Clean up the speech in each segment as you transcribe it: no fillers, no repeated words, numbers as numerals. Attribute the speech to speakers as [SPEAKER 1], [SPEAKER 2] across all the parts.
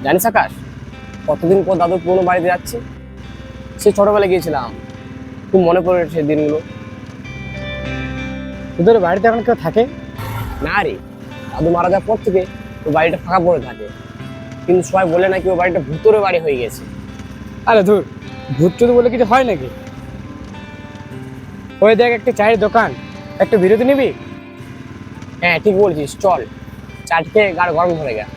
[SPEAKER 1] জানিস আকাশ, কতদিন পর দাদুর পুরোনো বাড়িতে যাচ্ছি। সে ছোটবেলায় গিয়েছিলাম, খুব মনে পড়ে সেই দিনগুলো।
[SPEAKER 2] তোদের বাড়িতে এখন কেউ থাকে?
[SPEAKER 1] না রে, দাদু মারা যাওয়ার পর থেকে ওই বাড়িটা ফাঁকা পড়ে থাকে। কিন্তু সবাই বলে নাকি ওই বাড়িটা ভূতের বাড়ি হয়ে গেছে।
[SPEAKER 2] আরে ধুর, ভূত টুত বলে কিছু হয় নাকি? ওই দেখ একটা চায়ের দোকান, একটু বিরতি নিবি?
[SPEAKER 1] হ্যাঁ ঠিক বলছিস, চল। চাটকে গাড় গরম ধরে গেল।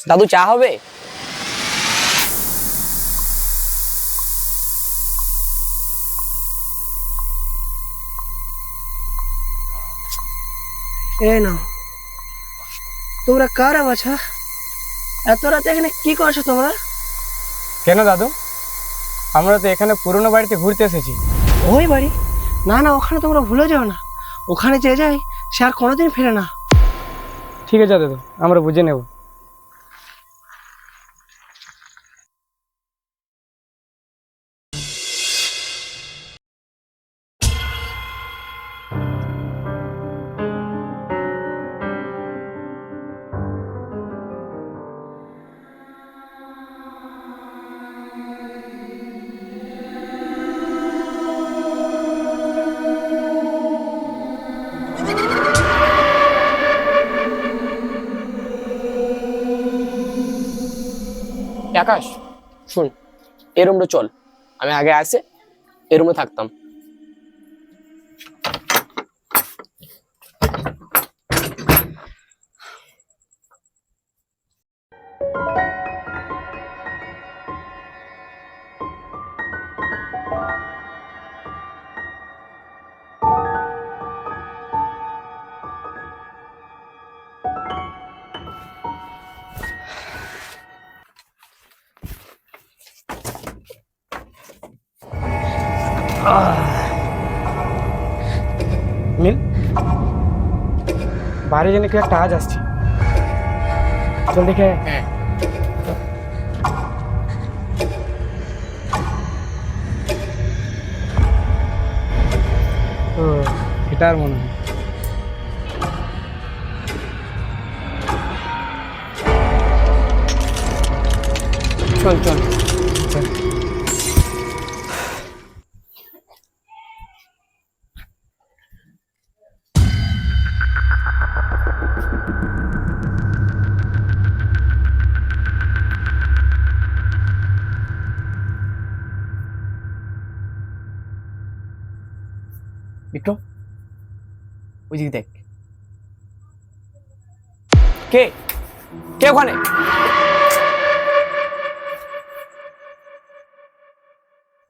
[SPEAKER 1] দাদু চা হবে?
[SPEAKER 3] এই নাও। তোমরা কারা বাছা? এত রাতে এখানে কি করছো তোমরা?
[SPEAKER 2] কেন দাদু, আমরা তো এখানে পুরনো বাড়িতে ঘুরতে এসেছি।
[SPEAKER 3] ওই বাড়ি? না না, ওখানে তোমরা ভুলে যাও না। ওখানে যে যায় সে আর কোনোদিন ফিরে না।
[SPEAKER 2] ঠিক আছে দাদু, আমরা বুঝে নেব।
[SPEAKER 1] আকাশ শুন, এই রুমটা চল। আমি আগে আসে এই রুমে থাকতাম।
[SPEAKER 2] মিল, বাইরে যেন কেউ একটা আওয়াজ আসছে। চল দেখে।
[SPEAKER 1] হ্যাঁ
[SPEAKER 2] ও, এটা আর মনে হয়।
[SPEAKER 1] চল চল।
[SPEAKER 2] চল।
[SPEAKER 1] বিক্রম, ওইদিকে দেখ। কে কে ওখানে?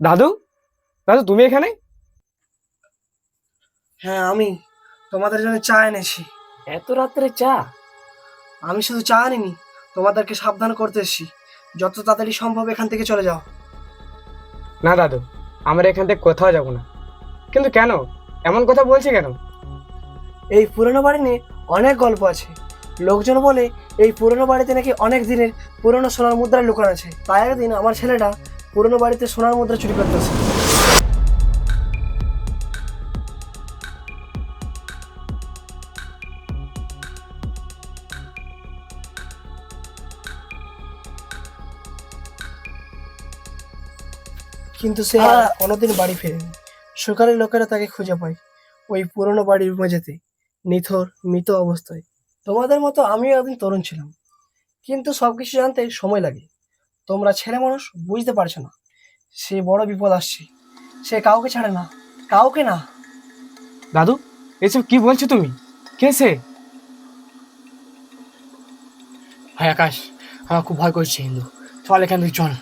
[SPEAKER 2] দাদু, দাদু তুমি এখানে?
[SPEAKER 3] হ্যাঁ আমি তোমাদের জন্য চা এনেছি।
[SPEAKER 1] এত রাত্রে চা?
[SPEAKER 3] আমি শুধু চা আনিনি, তোমাদেরকে সাবধান করতে এসেছি। যত তাড়াতাড়ি সম্ভব এখান থেকে চলে যাও।
[SPEAKER 2] না দাদু, আমরা এখান থেকে কোথাও যাব না। কিন্তু কেন এমন কথা বলছি কেন?
[SPEAKER 3] এই পুরনো বাড়ি নিয়ে অনেক গল্প আছে। লোকজন বলে এই পুরনো বাড়িতে নাকি অনেক দিনের পুরনো সোনার মুদ্রা লুকানো আছে। তাই একদিন আমার ছেলেটা পুরনো বাড়িতে সোনার মুদ্রা চুরি করতেছে। কিন্তু সে আর কোনোদিন বাড়ি ফেরেনি। সকালে লোকেরা তাকে খুঁজে পায় ওই পুরনো বাড়ির মেঝেতে, নিথর মৃত অবস্থায়। তোমাদের মতো আমিও একদিন তরুণ ছিলাম, কিন্তু সবকিছু জানতে সময় লাগে। তোমরা ছেলে মানুষ বুঝতে পারছো না। সে বড় বিপদ আসছে। সে কাউকে ছাড়ে না, কাউকে না।
[SPEAKER 2] দাদু, এসব কি বলছো তুমি? কে সে?
[SPEAKER 1] ভাই আকাশ, আমার খুব ভয় করছে। কিন্তু চল এখান থেকে চল।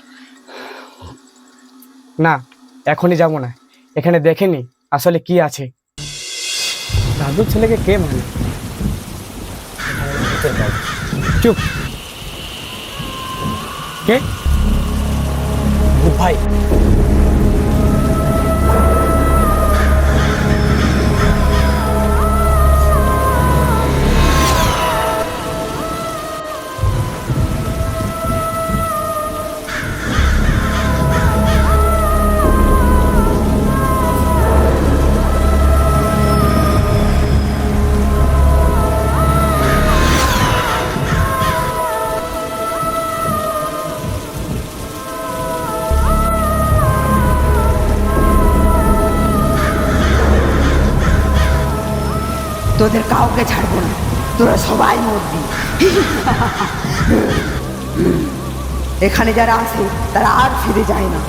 [SPEAKER 2] না, এখনই যাব না। এখানে দেখেনি আসলে কি আছে। দাদুর ছেলেকে কে মানে? চুপ। কে?
[SPEAKER 1] ভূত ভাই।
[SPEAKER 4] তোদের কাউকে ছাড়বো না, তোরা সবাই মরবি। এখানে যারা আসে তারা আর ফিরে যায় না।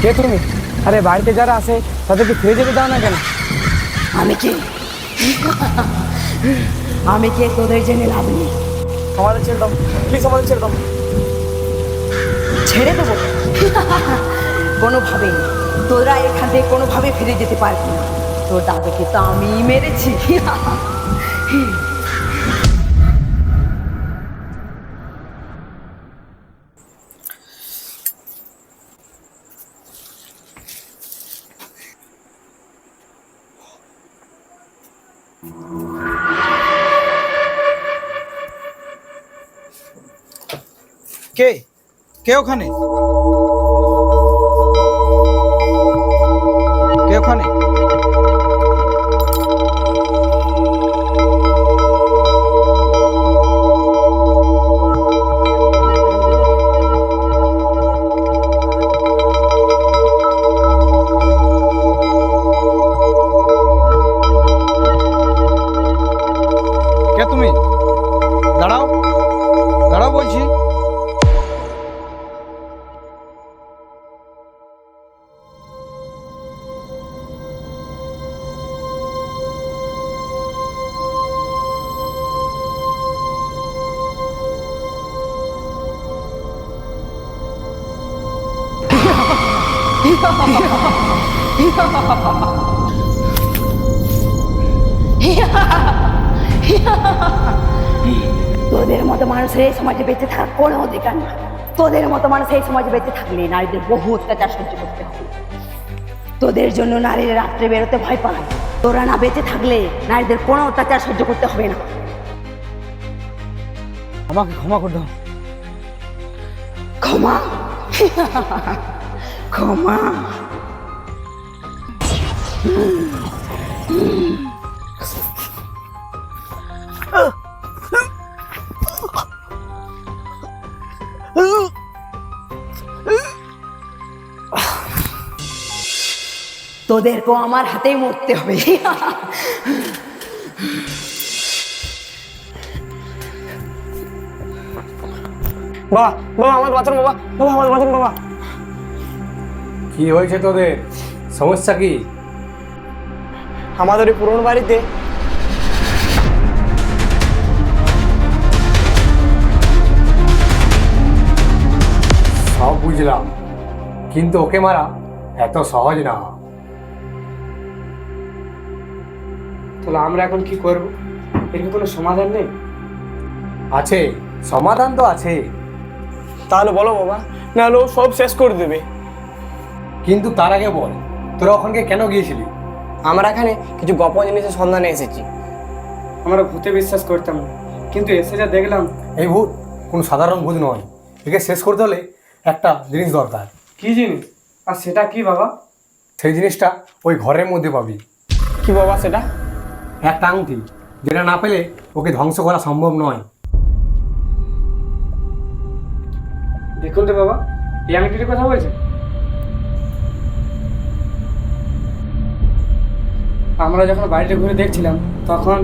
[SPEAKER 2] কে তুমি? আরে বাড়িতে যারা আসে তাদেরকে ফিরে যেতে দাও না কেন?
[SPEAKER 4] আমি কে? আমি কে তোদের জেনে লাভ নেই।
[SPEAKER 2] আমাদের ছেড়ে দাও, প্লিজ আমাদের ছেড়ে দাও।
[SPEAKER 4] ছেড়ে দেবো? কোনোভাবে তোরা এখান থেকে কোনোভাবে ফিরে যেতে পারবি না। তোর দাদাকে তো আমি মেরেছি।
[SPEAKER 5] কে কে ওখানে? কে ওখানে? কে তুমি? দাঁড়াও, দাঁড়াও বলছি।
[SPEAKER 4] তোদের মতো মানুষের এই সমাজে বেঁচে থাকার কোনো অধিকার না। তোদের মতো মানুষ এই সমাজে বেঁচে থাকলে নারীদের বহু অত্যাচার সহ্য করতে হবে। তোদের জন্য নারীরা রাত্রে বেরোতে ভয় পায়। তোরা না বেঁচে থাকলে নারীদের কোনো অত্যাচার সহ্য করতে হবে না।
[SPEAKER 2] আমাকে ক্ষমা করে দাও।
[SPEAKER 4] ক্ষমা? ক্ষমা? তোদেরকেও আমার হাতেই মরতে হবে।
[SPEAKER 2] বাবা, বাবা আমাকে বাঁচান বাবা, বাবা আমাকে বাঁচান বাবা।
[SPEAKER 1] কি হয়েছে তোদের? সমস্যা কি?
[SPEAKER 2] আমাদের এই পুরনো বাড়িতে
[SPEAKER 1] সব বুঝলাম, কিন্তু ওকে মারা এত সহজ না।
[SPEAKER 2] তাহলে আমরা এখন কি করব? এর কি কোনো সমাধান নেই?
[SPEAKER 1] আছে, সমাধান তো আছে,
[SPEAKER 2] তাহলে বলো বাবা, নাহলে ও সব শেষ করে দেবে।
[SPEAKER 1] কিন্তু তার আগে বল, তোরা ওখানকে কেন গিয়েছিলি?
[SPEAKER 2] আমরা এখানে কিছু গোপন জিনিসের সন্ধানে এসেছি। আমরা ভূতে বিশ্বাস করতাম না, কিন্তু এসে যা দেখলাম।
[SPEAKER 1] এই ভূত কোনো সাধারণ ভূত নয়, একে শেষ করতে হলে একটা জিনিস দরকার।
[SPEAKER 2] কি জিনিস? আর সেটা কি বাবা?
[SPEAKER 1] সেই জিনিসটা ওই ঘরের মধ্যে পাবি।
[SPEAKER 2] কি বাবা সেটা?
[SPEAKER 1] একটা আংটি, যেটা না পেলে ওকে ধ্বংস করা সম্ভব নয়।
[SPEAKER 2] দেখুন তো বাবা, এই আংটির কথা বলছে। আমরা যখন বাড়িতে ঘুরে দেখছিলাম তখন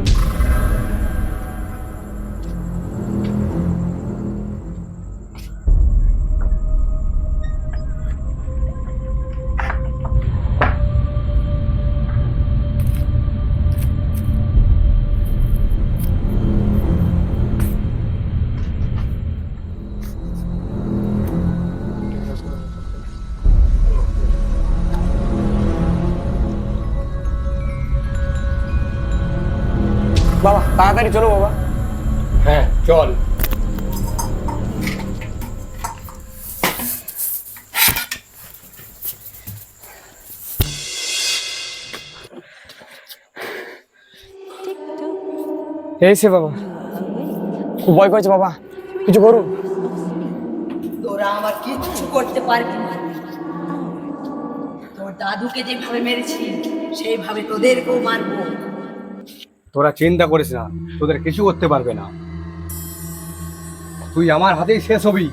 [SPEAKER 2] বাবা তাড়াতাড়ি চলো বাবা।
[SPEAKER 1] হ্যাঁ চল।
[SPEAKER 2] এই সে বাবা, খুব ভয় করছে বাবা, কিছু করুন।
[SPEAKER 4] তোরা আমার কিচ্ছু করতে পারবি না। দাদুকে যেভাবে মেরেছি সেইভাবে তোদেরকেও মারবো।
[SPEAKER 5] তোরা চিন্তা করিস না, তোদের কিছু করতে পারবে না। তুই আমার হাতেই শেষ হবি।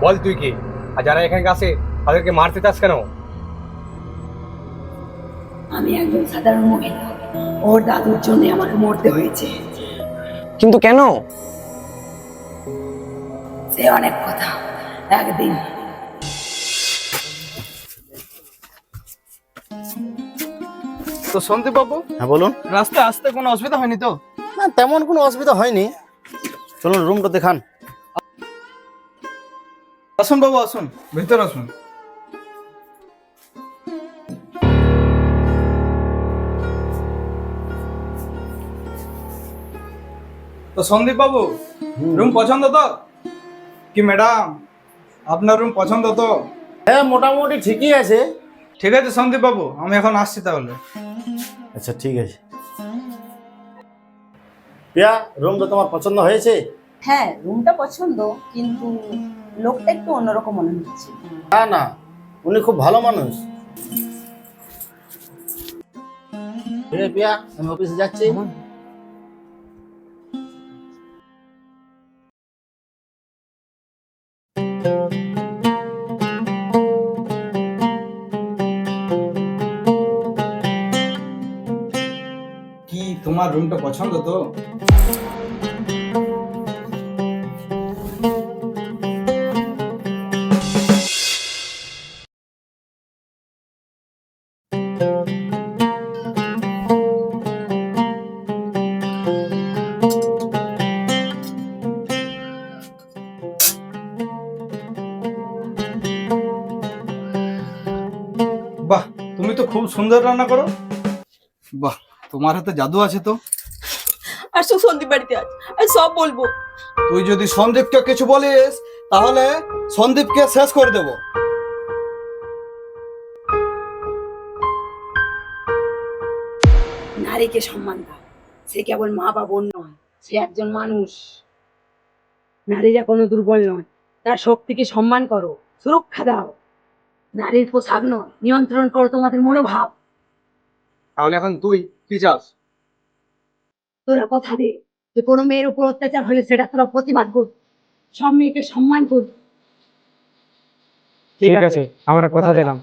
[SPEAKER 5] বল তুই কি, আর যারা এখানে আসে তাদেরকে মারতে চাস কেন?
[SPEAKER 4] আমি একজন সাধারণ মহিলা, ওর দাদুর জন্য আমাকে মরতে হয়েছে।
[SPEAKER 1] কিন্তু কেন?
[SPEAKER 4] সে অনেক কথা, একদিন।
[SPEAKER 5] তো সন্দীপ বাবু,
[SPEAKER 6] হ্যাঁ বলুন।
[SPEAKER 5] রাস্তায় আসতে কোনো অসুবিধা হয়নি তো?
[SPEAKER 6] না তেমন কোনো অসুবিধা হয়নি, চলুন রুমটা দেখান।
[SPEAKER 5] আসুন বাবু আসুন, ভেতরে আসুন। তো সন্দীপ বাবু, রুম পছন্দ তো? কি ম্যাডাম, আপনার রুম পছন্দ তো?
[SPEAKER 6] হ্যাঁ মোটামুটি ঠিকই আছে।
[SPEAKER 5] ঠিক আছে সন্দীপ বাবু, আমি এখন আসছি তাহলে।
[SPEAKER 6] আচ্ছা ঠিক আছে। প্রিয়া, রুমটা তোমার পছন্দ হয়েছে?
[SPEAKER 4] হ্যাঁ, রুমটা পছন্দ, কিন্তু লোকটা একটু অন্যরকম মনে হচ্ছে।
[SPEAKER 6] না না, উনি খুব ভালো মানুষ। প্রিয়া, আমি অফিসে যাচ্ছি।
[SPEAKER 5] কি তোমার রুমটা পছন্দ তো? বাহ, তুমি তো খুব সুন্দর রান্না করো। বাহ, তোমার হাতে জাদু আছে তো।
[SPEAKER 4] আসো সন্দীপ বাড়িতে আজ, আমি সব বলবো।
[SPEAKER 5] তুই যদি সন্দীপকে কিছু বলিস তাহলে সন্দীপকে শেষ করে দেব।
[SPEAKER 4] নারীকে সম্মান দাও, সে কেবল মা বা বোন নয়, সে একজন মানুষ। নারীরা কোনো দুর্বল নয়, তার শক্তিকে সম্মান করো, সুরক্ষা দাও। নারীর পোশাক নয়, নিয়ন্ত্রণ করো তোমাদের মনোভাব।
[SPEAKER 5] তাহলে এখন তুই কি চাস?
[SPEAKER 4] তোরা কথা দে যে কোনো মেয়ের উপর অত্যাচার হলে সেটা তোরা প্রতিবাদ কর, সব মেয়েকে সম্মান কর।
[SPEAKER 2] ঠিক আছে, আমরা কথা দিলাম।